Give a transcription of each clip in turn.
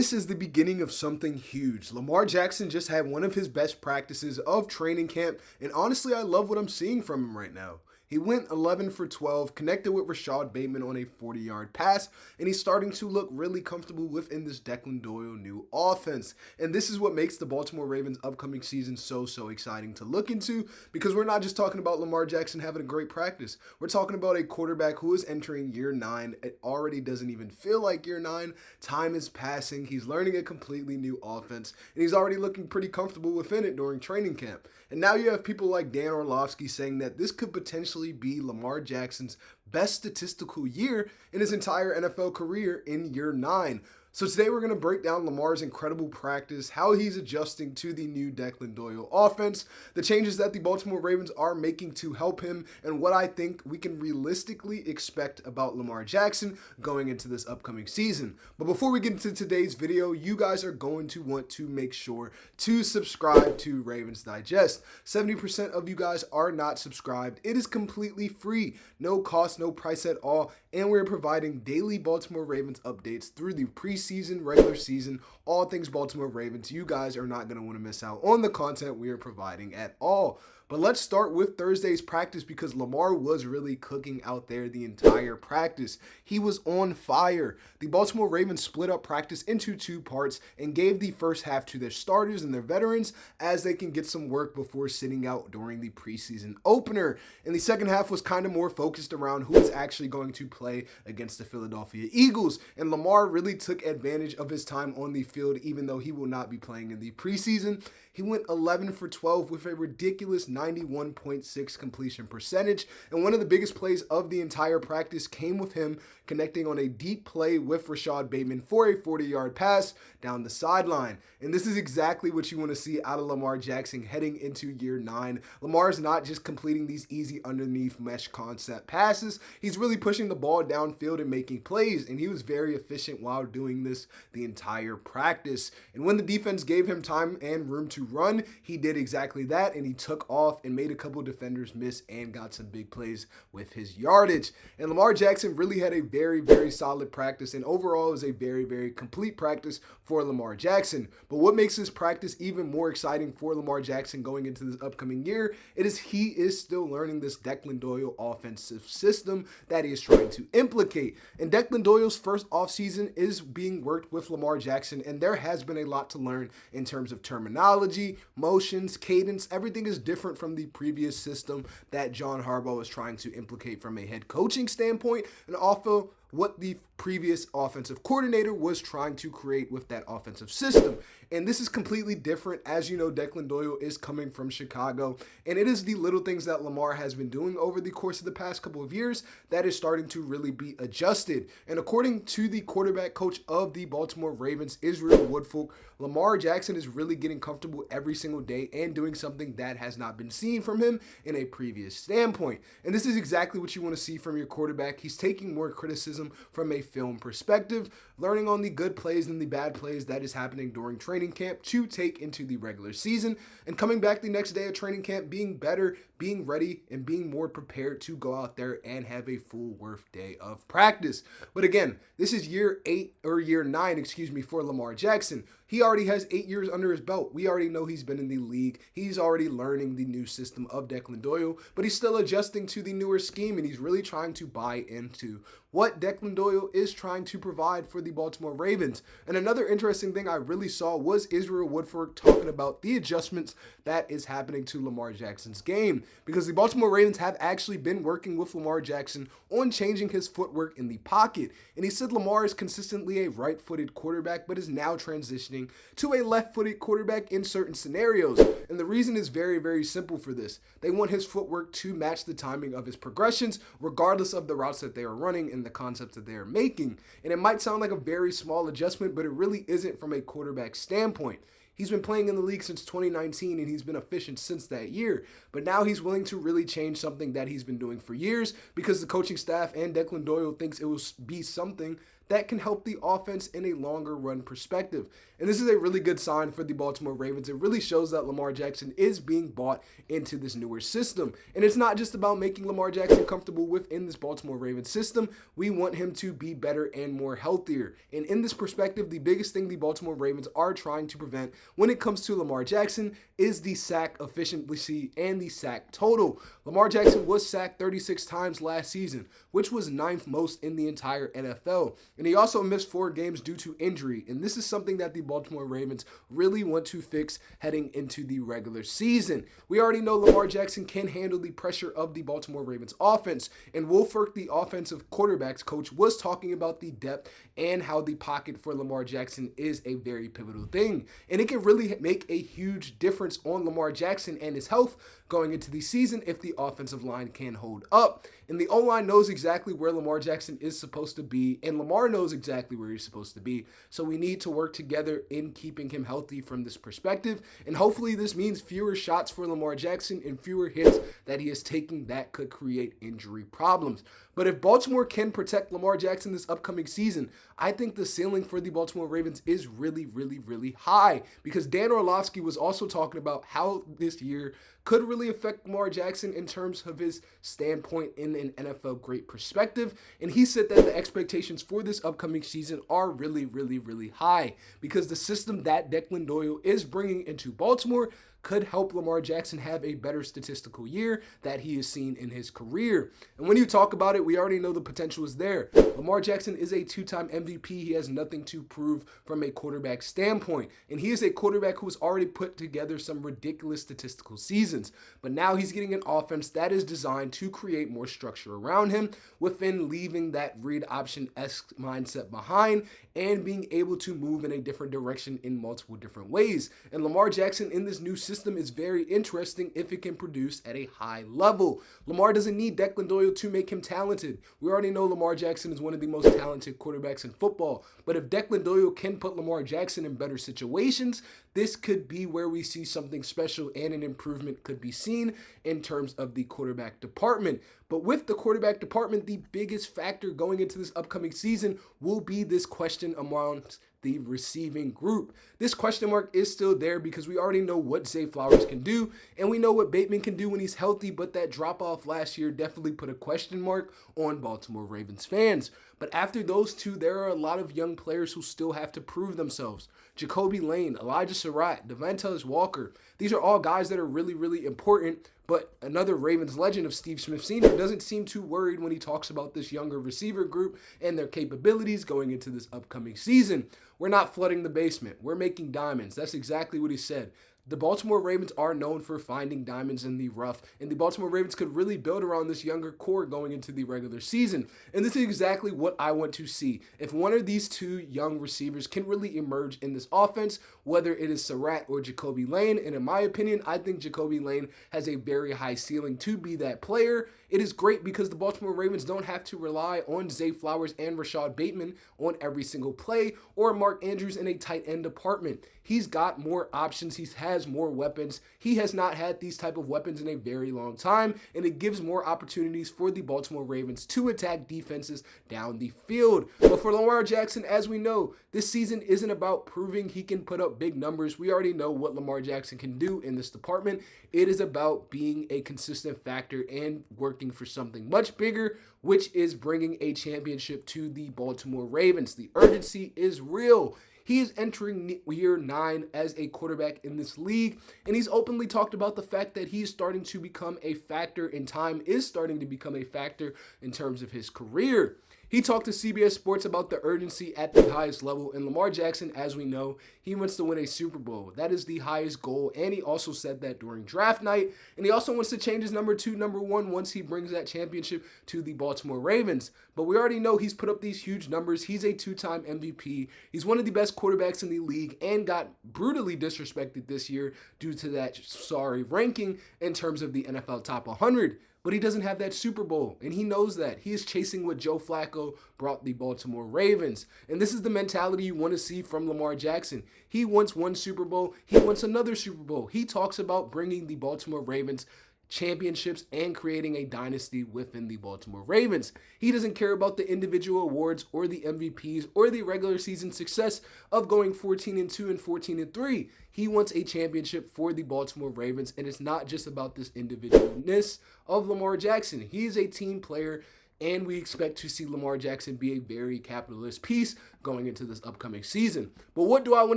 This is the beginning of something huge. Lamar Jackson just had one of his best practices of training camp, and honestly, I love what I'm seeing from him right now. He went 11 for 12, connected with Rashad Bateman on a 40-yard pass, and he's starting to look really comfortable within this Declan Doyle new offense. And this is what makes the Baltimore Ravens upcoming season so exciting to look into, because we're not just talking about Lamar Jackson having a great practice. We're talking about a quarterback who is entering year 9. It already doesn't even feel like year 9. Time is passing. He's learning a completely new offense, and he's already looking pretty comfortable within it during training camp. And now you have people like Dan Orlovsky saying that this could potentially be Lamar Jackson's best statistical year in his entire NFL career in year 9. So today we're going to break down Lamar's incredible practice, how he's adjusting to the new Declan Doyle offense, the changes that the Baltimore Ravens are making to help him, and what I think we can realistically expect about Lamar Jackson going into this upcoming season. But before we get into today's video, you guys are going to want to make sure to subscribe to Ravens Digest. 70% of you guys are not subscribed. It is completely free, no cost, no price at all, and we're providing daily Baltimore Ravens updates through the preseason, regular season, all things Baltimore Ravens. You guys are not going to want to miss out on the content we are providing at all. But let's start with Thursday's practice, because Lamar was really cooking out there the entire practice. He was on fire. The Baltimore Ravens split up practice into 2 parts and gave the first half to their starters and their veterans as they can get some work before sitting out during the preseason opener. And the second half was kind of more focused around who is actually going to play against the Philadelphia Eagles. And Lamar really took advantage of his time on the field, even though he will not be playing in the preseason. He went 11 for 12 with a ridiculous 91.6 completion percentage. And one of the biggest plays of the entire practice came with him connecting on a deep play with Rashad Bateman for a 40-yard pass down the sideline. And this is exactly what you want to see out of Lamar Jackson heading into year 9. Lamar is not just completing these easy underneath mesh concept passes. He's really pushing the ball downfield and making plays. And he was very efficient while doing this the entire practice. And when the defense gave him time and room to run, he did exactly that, and he took off and made a couple defenders miss and got some big plays with his yardage. And Lamar Jackson really had a very solid practice, and overall it was a very complete practice for Lamar Jackson. But what makes this practice even more exciting for Lamar Jackson going into this upcoming year, it is he is still learning this Declan Doyle offensive system that he is trying to implicate. And Declan Doyle's first offseason is being worked with Lamar Jackson, and there has been a lot to learn in terms of terminology, motions, cadence. Everything is different from the previous system that John Harbaugh was trying to implicate from a head coaching standpoint, and also what the previous offensive coordinator was trying to create with that offensive system. And this is completely different. As you know, Declan Doyle is coming from Chicago, and it is the little things that Lamar has been doing over the course of the past couple of years that is starting to really be adjusted. And according to the quarterback coach of the Baltimore Ravens, Israel Woodfolk, Lamar Jackson is really getting comfortable every single day and doing something that has not been seen from him in a previous standpoint. And this is exactly what you want to see from your quarterback. He's taking more criticism from a film perspective, learning on the good plays and the bad plays that is happening during training camp to take into the regular season, and coming back the next day of training camp being better, being ready, and being more prepared to go out there and have a full worth day of practice. But again, this is year 9, for Lamar Jackson. He already has 8 years under his belt. We already know he's been in the league. He's already learning the new system of Declan Doyle, but he's still adjusting to the newer scheme, and he's really trying to buy into what Declan Doyle is trying to provide for the Baltimore Ravens. And another interesting thing I really saw was Israel Woodford talking about the adjustments that is happening to Lamar Jackson's game, because the Baltimore Ravens have actually been working with Lamar Jackson on changing his footwork in the pocket. And he said Lamar is consistently a right-footed quarterback, but is now transitioning to a left-footed quarterback in certain scenarios. And the reason is very simple for this. They want his footwork to match the timing of his progressions, regardless of the routes that they are running and the concepts that they are making. And it might sound like a very small adjustment, but it really isn't from a quarterback standpoint. He's been playing in the league since 2019, and he's been efficient since that year. But now he's willing to really change something that he's been doing for years, because the coaching staff and Declan Doyle thinks it will be something that can help the offense in a longer run perspective. And this is a really good sign for the Baltimore Ravens. It really shows that Lamar Jackson is being bought into this newer system. And it's not just about making Lamar Jackson comfortable within this Baltimore Ravens system. We want him to be better and more healthier. And in this perspective, the biggest thing the Baltimore Ravens are trying to prevent when it comes to Lamar Jackson is the sack efficiency and the sack total. Lamar Jackson was sacked 36 times last season, which was 9th most in the entire NFL. And he also missed 4 games due to injury. And this is something that the Baltimore Ravens really want to fix heading into the regular season. We already know Lamar Jackson can handle the pressure of the Baltimore Ravens offense. And Wolford, the offensive quarterbacks coach, was talking about the depth and how the pocket for Lamar Jackson is a very pivotal thing. And it can really make a huge difference on Lamar Jackson and his health going into the season if the offensive line can hold up. And the O-line knows exactly where Lamar Jackson is supposed to be, and Lamar knows exactly where he's supposed to be. So we need to work together in keeping him healthy from this perspective. And hopefully this means fewer shots for Lamar Jackson and fewer hits that he is taking that could create injury problems. But if Baltimore can protect Lamar Jackson this upcoming season, I think the ceiling for the Baltimore Ravens is really, really, really high, because Dan Orlovsky was also talking about how this year could really affect Lamar Jackson in terms of his standpoint in an NFL great perspective. And he said that the expectations for this upcoming season are really, really, really high, because the system that Declan Doyle is bringing into Baltimore could help Lamar Jackson have a better statistical year that he has seen in his career. And when you talk about it, we already know the potential is there. Lamar Jackson is a 2-time MVP. He has nothing to prove from a quarterback standpoint. And he is a quarterback who has already put together some ridiculous statistical seasons. But now he's getting an offense that is designed to create more structure around him within leaving that read option-esque mindset behind and being able to move in a different direction in multiple different ways. And Lamar Jackson in this new system is very interesting if it can produce at a high level. Lamar doesn't need Declan Doyle to make him talented. We already know Lamar Jackson is one of the most talented quarterbacks in football. But if Declan Doyle can put Lamar Jackson in better situations, this could be where we see something special and an improvement could be seen in terms of the quarterback department. But with the quarterback department, the biggest factor going into this upcoming season will be this question amongst the receiving group. This question mark is still there because we already know what Zay Flowers can do, and we know what Bateman can do when he's healthy, but that drop-off last year definitely put a question mark on Baltimore Ravens fans. But after those two, there are a lot of young players who still have to prove themselves. Jacoby Lane, Elijah Surratt, Devontae Walker. These are all guys that are really, really important. But another Ravens legend of Steve Smith Sr. doesn't seem too worried when he talks about this younger receiver group and their capabilities going into this upcoming season. We're not flooding the basement. We're making diamonds. That's exactly what he said. The Baltimore Ravens are known for finding diamonds in the rough, and the Baltimore Ravens could really build around this younger core going into the regular season. And this is exactly what I want to see. If one of these two young receivers can really emerge in this offense, whether it is Surratt or Jacoby Lane, and in my opinion, I think Jacoby Lane has a very high ceiling to be that player. It is great because the Baltimore Ravens don't have to rely on Zay Flowers and Rashad Bateman on every single play, or Mark Andrews in a tight end department. He's got more options. He has more weapons. He has not had these type of weapons in a very long time, and it gives more opportunities for the Baltimore Ravens to attack defenses down the field. But for Lamar Jackson, as we know, this season isn't about proving he can put up big numbers. We already know what Lamar Jackson can do in this department. It is about being a consistent factor and working for something much bigger, which is bringing a championship to the Baltimore Ravens. The urgency is real. He is entering year 9 as a quarterback in this league, and he's openly talked about the fact that he's starting to become a factor, and time is starting to become a factor in terms of his career. He talked to CBS Sports about the urgency at the highest level, and Lamar Jackson, as we know, he wants to win a Super Bowl. That is the highest goal, and he also said that during draft night, and he also wants to change his number to number 1 once he brings that championship to the Baltimore Ravens. But we already know he's put up these huge numbers. He's a 2-time MVP. He's one of the best quarterbacks in the league and got brutally disrespected this year due to that sorry ranking in terms of the NFL Top 100. But he doesn't have that Super Bowl, and he knows that. He is chasing what Joe Flacco brought the Baltimore Ravens. And this is the mentality you want to see from Lamar Jackson. He wants one Super Bowl. He wants another Super Bowl. He talks about bringing the Baltimore Ravens championships, and creating a dynasty within the Baltimore Ravens. He doesn't care about the individual awards or the MVPs or the regular season success of going 14-2 and 14-3. He wants a championship for the Baltimore Ravens, and it's not just about this individualness of Lamar Jackson. He is a team player, and we expect to see Lamar Jackson be a very capitalist piece going into this upcoming season. But what do I want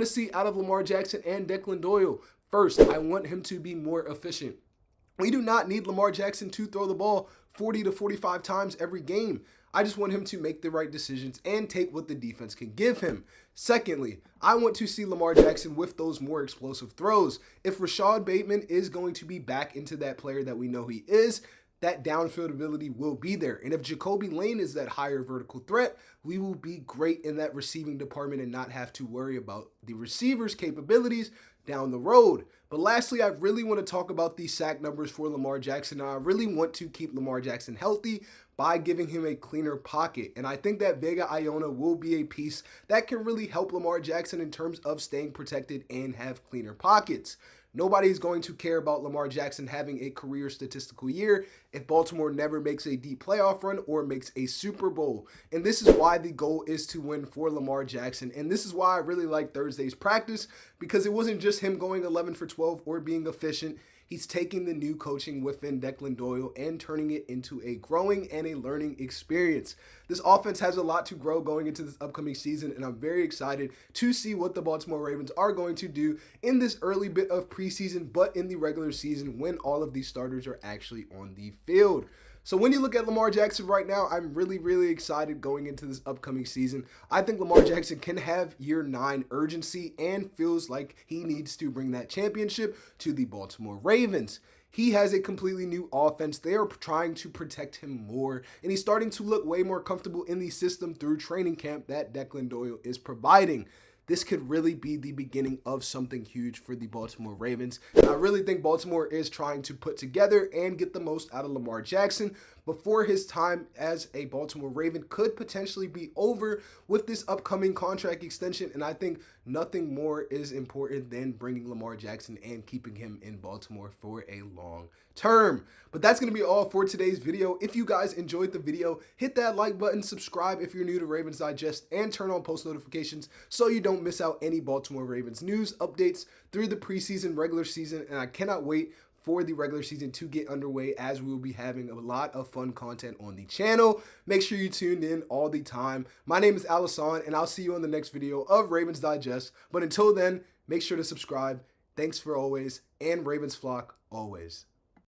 to see out of Lamar Jackson and Declan Doyle? First, I want him to be more efficient. We do not need Lamar Jackson to throw the ball 40 to 45 times every game. I just want him to make the right decisions and take what the defense can give him. Secondly, I want to see Lamar Jackson with those more explosive throws. If Rashad Bateman is going to be back into that player that we know he is, that downfield ability will be there. And if Jacoby Lane is that higher vertical threat, we will be great in that receiving department and not have to worry about the receivers' capabilities down the road. But lastly, I really want to talk about the sack numbers for Lamar Jackson. I really want to keep Lamar Jackson healthy by giving him a cleaner pocket. And I think that Vega Iona will be a piece that can really help Lamar Jackson in terms of staying protected and have cleaner pockets. Nobody's going to care about Lamar Jackson having a career statistical year if Baltimore never makes a deep playoff run or makes a Super Bowl. And this is why the goal is to win for Lamar Jackson. And this is why I really like Thursday's practice, because it wasn't just him going 11 for 12 or being efficient. He's taking the new coaching within Declan Doyle and turning it into a growing and a learning experience. This offense has a lot to grow going into this upcoming season, and I'm very excited to see what the Baltimore Ravens are going to do in this early bit of preseason, but in the regular season when all of these starters are actually on the field. So when you look at Lamar Jackson right now, I'm really excited going into this upcoming season. I think Lamar Jackson can have year 9 urgency and feels like he needs to bring that championship to the Baltimore Ravens. He has a completely new offense. They are trying to protect him more, and he's starting to look way more comfortable in the system through training camp that Declan Doyle is providing. This could really be the beginning of something huge for the Baltimore Ravens. And I really think Baltimore is trying to put together and get the most out of Lamar Jackson before his time as a Baltimore Raven could potentially be over with this upcoming contract extension. And I think nothing more is important than bringing Lamar Jackson and keeping him in Baltimore for a long term. But that's going to be all for today's video. If you guys enjoyed the video, hit that like button, subscribe if you're new to Ravens Digest, and turn on post notifications so you don't miss out any Baltimore Ravens news updates through the preseason, regular season, and I cannot wait for the regular season to get underway, as we will be having a lot of fun content on the channel. Make sure you tune in all the time. My name is Alassane, and I'll see you on the next video of Ravens Digest. But until then, make sure to subscribe. Thanks for always, and Ravens flock always.